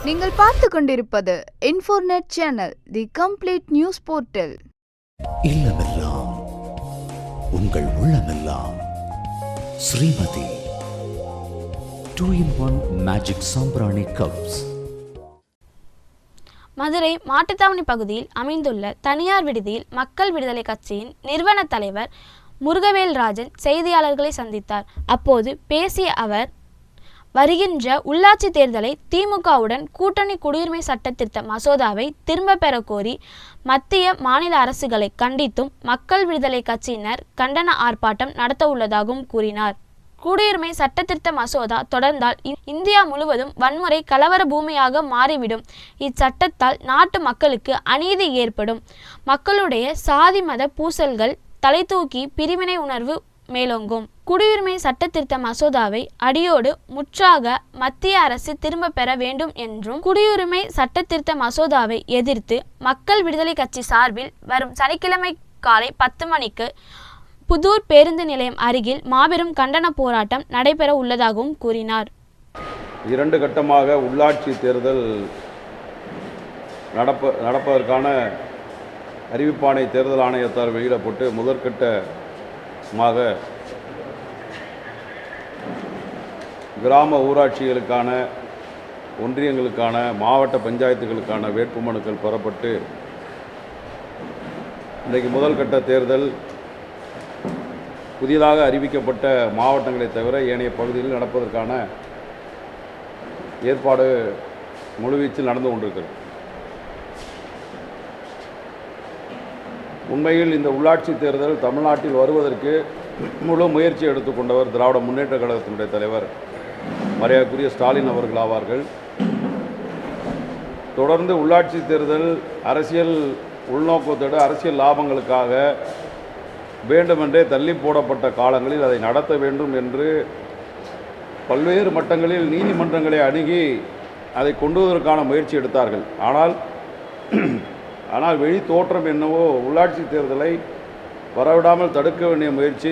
நீங்கள் பார்த்து கொண்டிருப்பது Infornet channel, the complete news portal. இல்லமெல்லாம் உங்கள் உள்ளமெல்லாம் ஸ்ரீமதி 2-in-1 மேஜிக் சாம்பிராணி கப்ஸ். மதுரை மாட்டுத்தாவணி பகுதியில் அமைந்துள்ள தனியார் விடுதியில் மக்கள் விடுதலை கட்சியின் நிறுவன தலைவர் முருகவேல்ராஜன் செய்தியாளர்களை சந்தித்தார். அப்போது பேசிய அவர், வருகின்ற உள்ளாட்சி தேர்தலை திமுகவுடன் கூட்டணி குடியுரிமை சட்ட திருத்த மசோதாவை திரும்ப பெற கோரி மத்திய மாநில அரசுகளை கண்டித்தும் மக்கள் விடுதலை கட்சியினர் கண்டன ஆர்ப்பாட்டம் நடத்த உள்ளதாகவும் கூறினார். குடியுரிமை சட்ட திருத்த மசோதா தொடர்ந்தால் இந்தியா முழுவதும் வன்முறை கலவர பூமியாக மாறிவிடும். இச்சட்டத்தால் நாட்டு மக்களுக்கு அநீதி ஏற்படும். மக்களுடைய சாதி மத பூசல்கள் தலை தூக்கி பிரிவினை உணர்வு மேலோங்கும். குடியுரிமை சட்ட திருத்த மசோதாவை அடியோடு முற்றாக மத்திய அரசு திரும்ப பெற வேண்டும் என்றும், குடியுரிமை சட்ட திருத்த மசோதாவை எதிர்த்து மக்கள் விடுதலை கட்சி சார்பில் வரும் சனிக்கிழமை காலை 10 மணிக்கு புதூர் பேருந்து நிலையம் அருகில் மாபெரும் கண்டன போராட்டம் நடைபெற உள்ளதாகவும் கூறினார். 2 கட்டமாக உள்ளாட்சி தேர்தல் நடப்பதற்கான அறிவிப்பாணை தேர்தல் ஆணையத்தால் வெளியிடப்பட்டு முதற்கட்டமாக கிராம ஊராட்சிகளுக்கான, ஒன்றியங்களுக்கான, மாவட்ட பஞ்சாயத்துகளுக்கான வேட்புமனுக்கள் பெறப்பட்டு இன்றைக்கு முதல் கட்ட தேர்தல் புதிதாக அறிவிக்கப்பட்ட மாவட்டங்களை தவிர ஏனைய பகுதிகளில் நடப்பதற்கான ஏற்பாடு முழுவீச்சில் நடந்து கொண்டிருக்கிறது. உண்மையில் இந்த உள்ளாட்சி தேர்தல் தமிழ்நாட்டில் வருவதற்கு முழு முயற்சி எடுத்துக்கொண்டவர் திராவிட முன்னேற்ற கழகத்தினுடைய தலைவர் மரியாதைக்குரிய ஸ்டாலின் அவர்கள் ஆவார்கள். தொடர்ந்து உள்ளாட்சி தேர்தல் அரசியல் உள்நோக்கத்தோடு அரசியல் லாபங்களுக்காக வேண்டுமென்றே தள்ளி போடப்பட்ட காலங்களில் அதை நடத்த வேண்டும் என்று பல்வேறு மட்டங்களில் நீதிமன்றங்களை அணுகி அதை கொண்டுவதற்கான முயற்சி எடுத்தார்கள். ஆனால் வெளி தோற்றம் என்னவோ உள்ளாட்சி தேர்தலை வரவிடாமல் தடுக்க வேண்டிய முயற்சி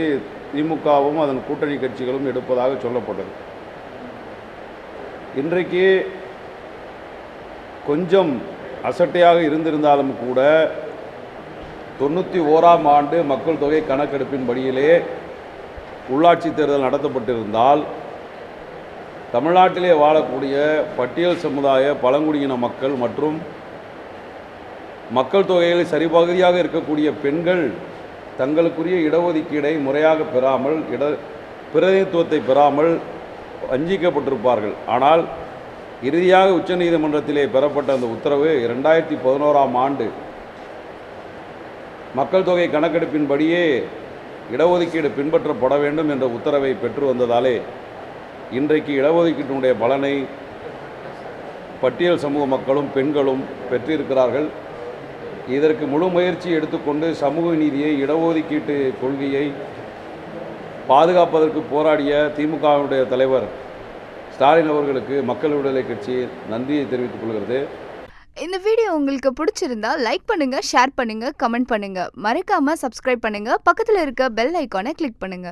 திமுகவும் அதன் கூட்டணி கட்சிகளும் எடுப்பதாக சொல்லப்பட்டது. இன்றைக்கு கொஞ்சம் அசட்டையாக இருந்திருந்தாலும் கூட 91ஆம் ஆண்டு மக்கள் தொகை கணக்கெடுப்பின் படியிலே உள்ளாட்சி தேர்தல் நடத்தப்பட்டிருந்தால் தமிழ்நாட்டிலே வாழக்கூடிய பட்டியல் சமுதாய பழங்குடியின மக்கள் மற்றும் மக்கள் தொகையில் சரிபகுதியாக இருக்கக்கூடிய பெண்கள் தங்களுக்குரிய இடஒதுக்கீடை முறையாக பெறாமல், பிரதிநிதித்துவத்தை பெறாமல் வஞ்சிக்கப்பட்டிருப்பார்கள். ஆனால் இறுதியாக உச்சநீதிமன்றத்திலே பெறப்பட்ட அந்த உத்தரவு 2011ஆம் ஆண்டு மக்கள் தொகை கணக்கெடுப்பின்படியே இடஒதுக்கீடு பின்பற்றப்பட வேண்டும் என்ற உத்தரவை பெற்று வந்ததாலே இன்றைக்கு இடஒதுக்கீட்டினுடைய பலனை பட்டியல் சமூக மக்களும் பெண்களும் பெற்றிருக்கிறார்கள். இதற்கு முழு முயற்சி எடுத்துக்கொண்டு சமூக நீதியை, இடஒதுக்கீட்டு கொள்கையை பாதுகாப்பதற்கு போராடிய திமுகவுடைய தலைவர் ஸ்டாலின் அவர்களுக்கு மக்கள் விடுதலை கட்சி நன்றியை தெரிவித்துக் கொள்கிறது. இந்த வீடியோ உங்களுக்கு பிடிச்சிருந்தா லைக் பண்ணுங்க, ஷேர் பண்ணுங்க, கமெண்ட் பண்ணுங்க. மறக்காம சப்ஸ்கிரைப் பண்ணுங்க. பக்கத்தில் இருக்க பெல் ஐகானை கிளிக் பண்ணுங்க.